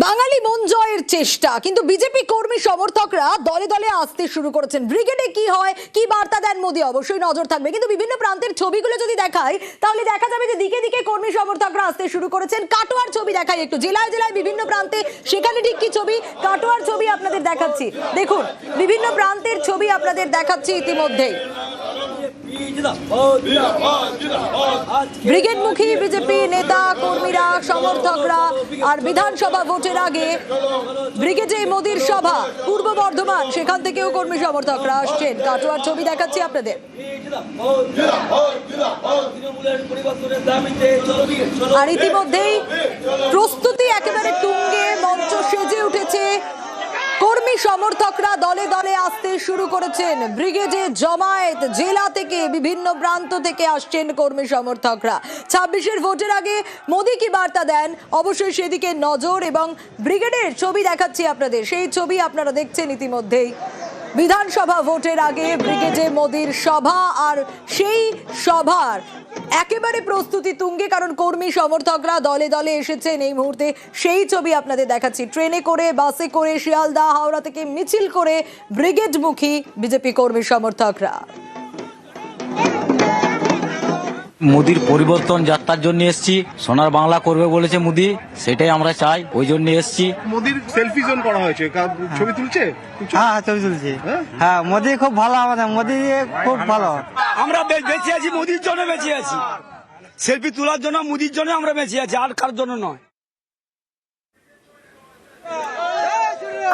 বাঙালি মন জয়ের চেষ্টা, কিন্তু বিজেপি কর্মী সমর্থকরা দলে দলে আসতে শুরু করেছেন। ব্রিগেডে কি হয়, কি বার্তা দেন মোদী, অবশ্যই নজর থাকবে। কিন্তু বিভিন্ন প্রান্তের ছবিগুলো যদি দেখাই তাহলে দেখা যাবে যে দিকে দিকে কর্মী সমর্থকরা আসতে শুরু করেছেন। কাটোয়ার ছবি দেখাই একটু, জেলায় জেলায় বিভিন্ন প্রান্তে, সেখানে ঠিক কি ছবি, কাটোয়ার ছবি আপনাদের দেখাচ্ছি। দেখুন, বিভিন্ন প্রান্তের ছবি আপনাদের দেখাচ্ছি ইতিমধ্যেই। ব্রিগেডমুখী বিজেপি নেতা কর্মীরা সমর্থকরা, আর বিধানসভা ভোটের আগে ব্রিগেডে মোদীর সভা পূর্ব বর্ধমান, সেখান থেকেও কর্মী সমর্থকরা আসছেন। কাটোয়ার ছবি দেখাচ্ছি আপনাদের। আর ইতিমধ্যেই প্রস্তুতি একেবারে তুঙ্গে, মঞ্চ সেজে উঠেছে। কর্মী সমর্থকরা দলে দলে আসতে শুরু করেছেন। ব্রিগেডে জমায়েত, জেলা থেকে বিভিন্ন প্রান্ত থেকে আসছেন কর্মী সমর্থকরা। 26-এর ভোটের আগে মোদী কি বার্তা দেন, অবশ্যই সেদিকে নজর। এবং ব্রিগেডের ছবি দেখাচ্ছি আপনাদের, সেই ছবি আপনারা দেখছেন ইতিমধ্যেই। বিধানসভা ভোটের আগে ব্রিগেডে মোদীর সভা, আর সেই সভার একেবারে প্রস্তুতি তুঙ্গে, কারণ কর্মী সমর্থকরা দলে দলে এসেছেন এই মুহূর্তে। সেই ছবি আপনাদের দেখাচ্ছি। ট্রেনে করে, বাসে করে, শিয়ালদা, হাওড়া থেকে মিছিল করে ব্রিগেডমুখী বিজেপি কর্মী সমর্থকরা। মোদির পরিবর্তন যাত্রার জন্য এসেছি। সোনার বাংলা করবে বলেছে মোদি, সেটাই আমরা চাই, ওই জন্য এসেছি। মোদির সেলফি জোন করা হয়েছে, ছবি তুলছে। হ্যাঁ ছবি তুলছি। হ্যাঁ মোদি খুব ভালো, আমাদের মোদি খুব ভালো। আমরা বেঁচে আছি, মোদির জন্য বেঁচে আছি। সেলফি তোলার জন্য, মোদির জন্য আমরা বেঁচে আছি, আর কার জন্য নয়।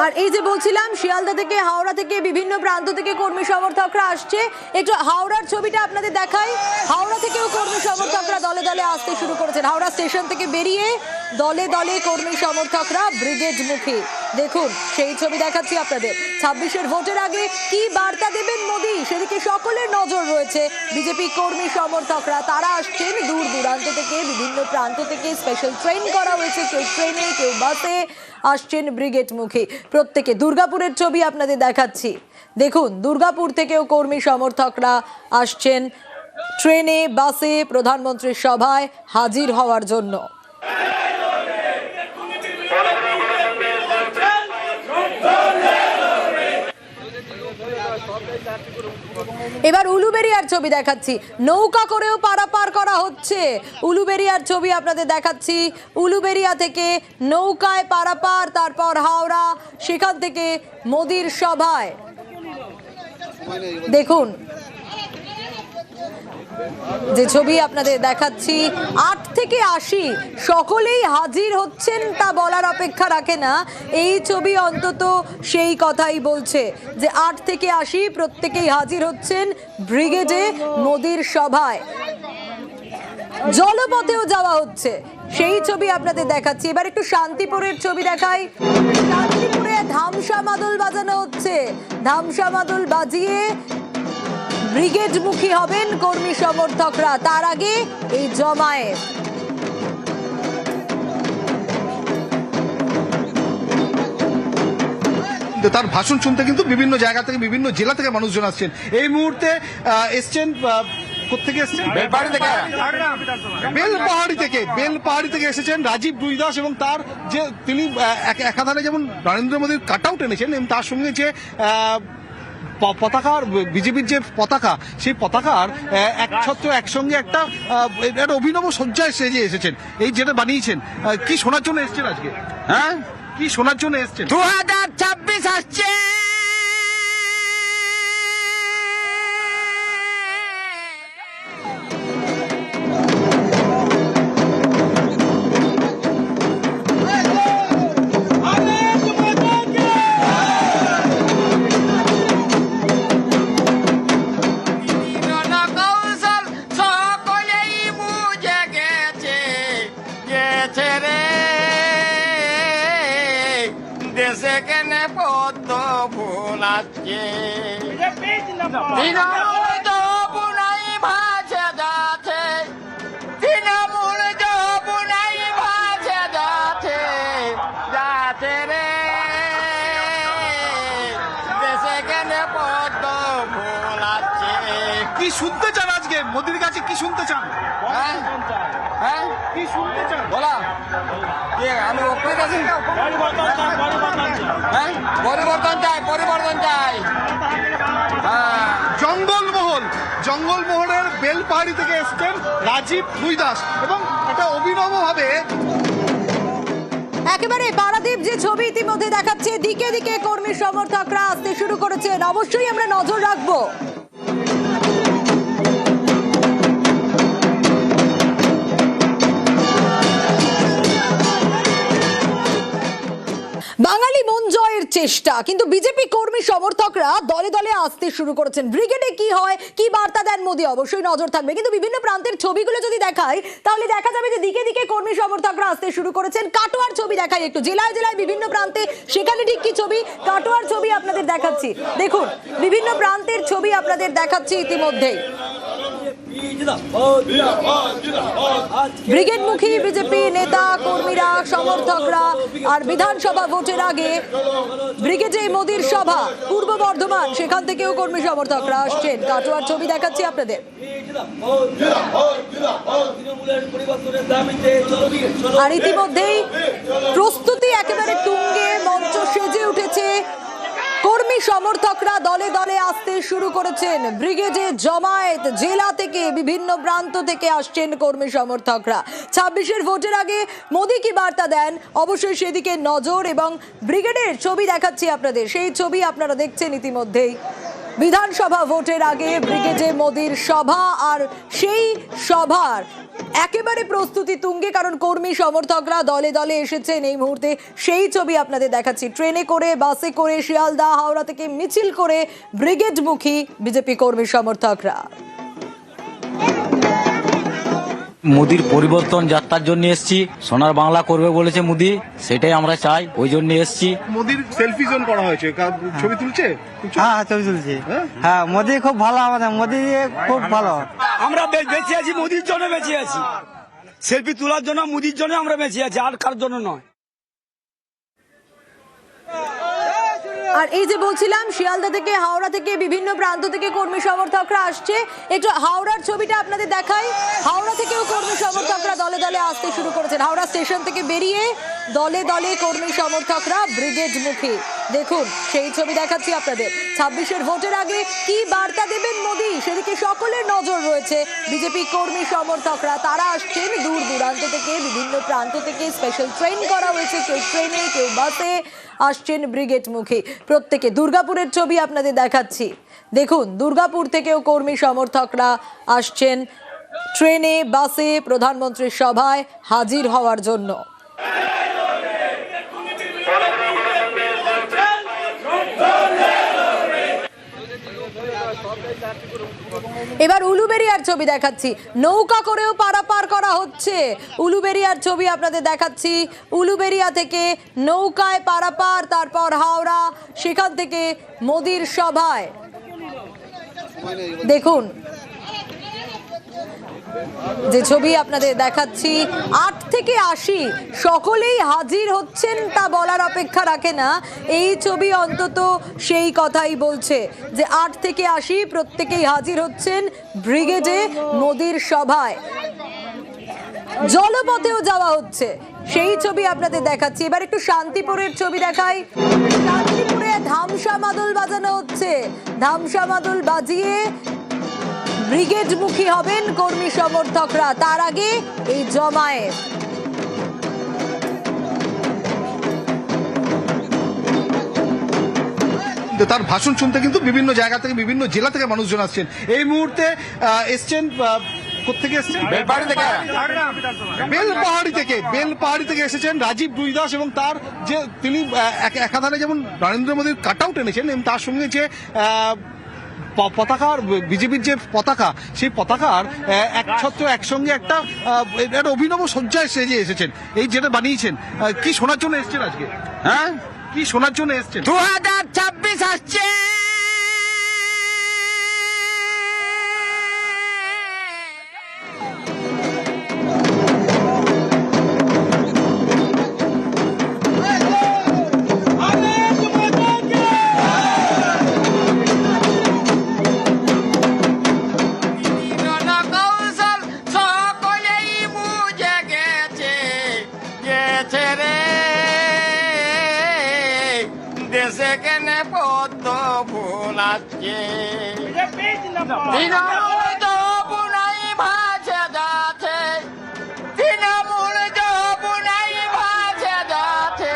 আর এই যে বলছিলাম, শিয়ালদা থেকে, হাওড়া থেকে, বিভিন্ন প্রান্ত থেকে কর্মী সমর্থকরা আসছে। একটু হাওড়ার ছবিটা আপনাদের দেখাই। হাওড়া থেকেও কর্মী সমর্থকরা দলে দলে আসতে শুরু করেছেন। হাওড়া স্টেশন থেকে বেরিয়ে দলে দলে কর্মী সমর্থকরা ব্রিগেডমুখী। দেখুন, সেই ছবি দেখাচ্ছি আপনাদের। 26-এর ভোটের আগে কি বার্তা দেবেন মোদী, সেদিকে সকলের নজর রয়েছে। বিজেপি কর্মী সমর্থকরা তারা আসছেন দূর দূরান্ত থেকে, বিভিন্ন প্রান্ত থেকে। স্পেশাল ট্রেন করা হয়েছে, কেউ ট্রেনে, কেউ বাসে আসছেন ব্রিগেডমুখী প্রত্যেকে। দুর্গাপুরের ছবি আপনাদের দেখাচ্ছি। দেখুন, দুর্গাপুর থেকেও কর্মী সমর্থকরা আসছেন ট্রেনে, বাসে প্রধানমন্ত্রীর সভায় হাজির হওয়ার জন্য। এবার উলুবেড়িয়ার ছবি দেখাচ্ছি। নৌকা করেও পারাপার করা হচ্ছে। উলুবেড়িয়ার ছবি আপনাদের দেখাচ্ছি। উলুবেড়িয়া থেকে নৌকায় পারাপার, তারপর হাওড়া, সেখান থেকে মোদীর সভায়। দেখুন যে ছবি আপনাদের দেখাচ্ছি, 8 থেকে 80 সকলেই হাজির হচ্ছেন তা বলার অপেক্ষা রাখে না। এই ছবি অন্তত সেই কথাই বলছে যে 8 থেকে 80 প্রত্যেকেই হাজির হচ্ছেন ব্রিগেডে মোদীর সভায়। জলপথেও যাওয়া হচ্ছে, সেই ছবি আপনাদের দেখাচ্ছি। এবার একটু শান্তিপুরের ছবি দেখাই। শান্তিপুরে ধামসা মাদল বাজানো হচ্ছে। ধামসা মাদল বাজিয়ে ব্রিগেডমুখী হবেন কর্মী সমর্থকরা। তার আগে এই জমায়েত। তার ভাষণ শুনতে কিন্তু বিভিন্ন জায়গা থেকে, বিভিন্ন জেলা থেকে মানুষজন আসছেন। এই মুহূর্তে এসছেন কোথেকে এসছেন? বেলপাহাড়ি থেকে এসেছেন রাজীব রুইদাস, এবং তার যে তিনি একাধারে যেমন নরেন্দ্র মোদীর কাট আউট এনেছেন, এবং তার সঙ্গে যে পতাকার, বিজেপির যে পতাকা, সেই পতাকার একছত্র একসঙ্গে একটা অভিনব সজ্জায় সেজে এসেছেন। এই যেটা বানিয়েছেন, কি শোনার জন্য এসছেন আজকে? হ্যাঁ, কি শোনার জন্য এসছেন? 2026 আসছে, দেশে কেনে পদ্ম ফুল আসছে, তৃণমূল যৌবনাই ভাসে যাচ্ছে, তৃণমূল যৌবনাই ভাসে যাচ্ছে, যাচ্ছে রে দেশে কেনে পদ্ম ফুল আসছে। কি শুনতে চান আজকে মোদীর কাছে, কি শুনতে চান? হ্যাঁ কি শুনতে চান? বলা কে আমি ওপরে আছি হ্যাঁ পরিবর্তন চাই হ্যাঁ জঙ্গলমহলের বেলপাহাড়ি থেকে এসছেন রাজীব দাস এবং এটা অভিনব ভাবে একেবারে পারাদীপ যে ছবি ইতিমধ্যে দেখাচ্ছে, দিকে দিকে কর্মী সমর্থকরা আসতে শুরু করেছেন। অবশ্যই আমরা নজর রাখবো। বাঙালি মন জয়ের চেষ্টা, কিন্তু বিজেপি কর্মী সমর্থকরা দলে দলে আসতে শুরু করেছেন। ব্রিগেডে কি হয়, কি বার্তা দেন মোদী, অবশ্যই নজর থাকবে। কিন্তু বিভিন্ন প্রান্তের ছবিগুলো যদি দেখাই তাহলে দেখা যাবে যে দিকে দিকে কর্মী সমর্থকরা আসতে শুরু করেছেন। কাটোয়ার ছবি দেখাই একটু, জেলায় জেলায় বিভিন্ন প্রান্তে সেখানে ঠিক কি ছবি, কাটোয়ার ছবি আপনাদের দেখাচ্ছি। দেখুন বিভিন্ন প্রান্তের ছবি আপনাদের দেখাচ্ছি ইতিমধ্যেই। ব্রিগেডমুখী বিজেপি নেতা কর্মীরা সমর্থকরা আর বিধানসভা ভোটের আগে ব্রিগেডে মোদীর সভা পূর্ব বর্ধমান, সেখান থেকেও কর্মী সমর্থকরা আসছেন। কাটোয়ার ছবি দেখাচ্ছি আপনাদের। আর ইতিমধ্যেই প্রস্তুতি একেবারে তুঙ্গে, মঞ্চ সেজে উঠেছে। কর্মী সমর্থকরা দলে দলে আসতে শুরু করেছেন। ব্রিগেডে জমায়েত, জেলা থেকে বিভিন্ন প্রান্ত থেকে আসছেন কর্মী সমর্থকরা। 26-এর ভোটের আগে মোদী কি বার্তা দেন, অবশ্যই সেদিকে নজর। এবং ব্রিগেডের ছবি দেখাচ্ছি আপনাদের, সেই ছবি আপনারা দেখছেন ইতিমধ্যেই। বিধানসভা ভোটের আগে ব্রিগেডে মোদীর সভা, আর সেই সভার একেবারে প্রস্তুতি তুঙ্গে, কারণ কর্মী সমর্থকরা দলে দলে এসেছেন এই মুহূর্তে। সেই ছবি আপনাদের দেখাচ্ছি। ট্রেনে করে, বাসে করে, শিয়ালদা হাওড়া থেকে মিছিল করে ব্রিগেডমুখী বিজেপি কর্মী সমর্থকরা। মোদির পরিবর্তন যাত্রার জন্য এসেছি। সোনার বাংলা করবে বলেছে মোদি, সেটাই আমরা চাই, ওই জন্য এসেছি। মোদির সেলফি জোন করা হয়েছে, ছবি তুলছে। হ্যাঁ ছবি তুলছি। হ্যাঁ মোদি খুব ভালো, আমাদের মোদি খুব ভালো। আমরা বেঁচে আছি মোদির জন্য, বেঁচে আছি সেলফি তোলার জন্য, মোদির জন্য আমরা বেঁচে আছি, আর কার জন্য নয়। আর এই যে বলছিলাম, শিয়ালদা থেকে, হাওড়া থেকে, বিভিন্ন প্রান্ত থেকে কর্মী সমর্থকরা আসছে। একটু হাওড়ার ছবিটা আপনাদের দেখাই। হাওড়া থেকেও কর্মী সমর্থকরা দলে দলে আসতে শুরু করেছেন। হাওড়া স্টেশন থেকে বেরিয়ে দলে দলে কর্মী সমর্থকরা ব্রিগেডমুখী। দেখুন সেই ছবি দেখাচ্ছি আপনাদের। 26-এর ভোটের আগে কি বার্তা দেবেন মোদী, সেদিকে সকলের নজর রয়েছে। বিজেপি কর্মী সমর্থকরা তারা আসছেন দূর দূরান্ত থেকে, বিভিন্ন প্রান্ত থেকে। স্পেশাল ট্রেন করা হয়েছে, কেউ ট্রেনে, কেউ বাসে আসছেন ব্রিগেডমুখী প্রত্যেকে। দুর্গাপুরের ছবি আপনাদের দেখাচ্ছি। দেখুন দুর্গাপুর থেকেও কর্মী সমর্থকরা আসছেন ট্রেনে, বাসে প্রধানমন্ত্রীর সভায় হাজির হওয়ার জন্য। এবার উলুবেড়িয়ার ছবি দেখাচ্ছি। নৌকা করেও পারাপার করা হচ্ছে। উলুবেড়িয়ার ছবি আপনাদের দেখাচ্ছি। উলুবেড়িয়া থেকে নৌকায় পারাপার, তারপর হাওড়া, সেখান থেকে মোদীর সভায়। দেখুন যে ছবি আপনাদের দেখাচ্ছি, 8 থেকে 80 সকলেই হাজির হচ্ছেন তা বলার অপেক্ষা রাখে না। এই ছবি অন্তত সেই কথাই বলছে যে 8 থেকে 80 প্রত্যেকেই হাজির হচ্ছেন ব্রিগেডে মোদীর সভায়। জলপথেও যাওয়া হচ্ছে, সেই ছবি আপনাদের দেখাচ্ছি। এবার একটু শান্তিপুরের ছবি দেখাই। শান্তিপুরে ধামসা মাদল বাজানো হচ্ছে। ধামসা মাদল বাজিয়ে ব্রিগেডমুখী হবেন কর্মী সমর্থকরা। তার আগে এই জমায়েত। তার ভাষণ শুনতে কিন্তু বিভিন্ন জায়গা থেকে, বিভিন্ন জেলা থেকে মানুষজন আসছেন। এই মুহূর্তে এসছেন কোথেকে এসছেন? বেলপাহাড়ি থেকে এসেছেন রাজীব দাস, এবং তার যে তিনি একাধারে যেমন নরেন্দ্র মোদীর কাট আউট এনেছেন, এবং তার সঙ্গে যে পতাকার, বিজেপির যে পতাকা, সেই পতাকার একছত্র একসঙ্গে একটা অভিনব সজ্জায় সেজে এসেছেন। এই যেটা বানিয়েছেন, কি শোনার জন্য এসছেন আজকে? হ্যাঁ কি শোনার জন্য এসছেন? 2026 আসছে। দেশে কেন পদ্ম ফুল আসছে তৃণমূল যৌবনাই ভাসে যাচ্ছে তৃণমূল যৌবনাই ভাসে যাচ্ছে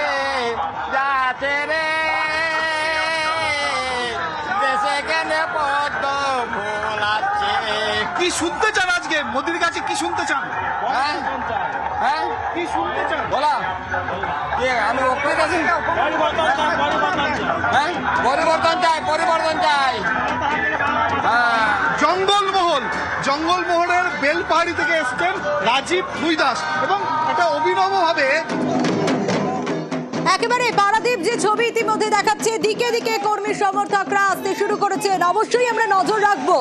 যাচ্ছে রে দেশে কেন পদ্ম ফুল আসছে কি শুনতে চান আজকে মোদির কাছে কি শুনতে চান হ্যাঁ হ্যাঁ কি শুনতে চান বলা আমি ওপরে কাছে হ্যাঁ পরিবর্তন চাই হ্যাঁ জঙ্গলমহলের বেলপাহাড়ি থেকে এসছেন রাজীব ভুইদাস এবং এটা অভিনব ভাবে একেবারে পারাদীপ যে ছবি ইতিমধ্যে দেখাচ্ছে, দিকে দিকে কর্মী সমর্থকরা আসতে শুরু করেছেন। অবশ্যই আমরা নজর রাখবো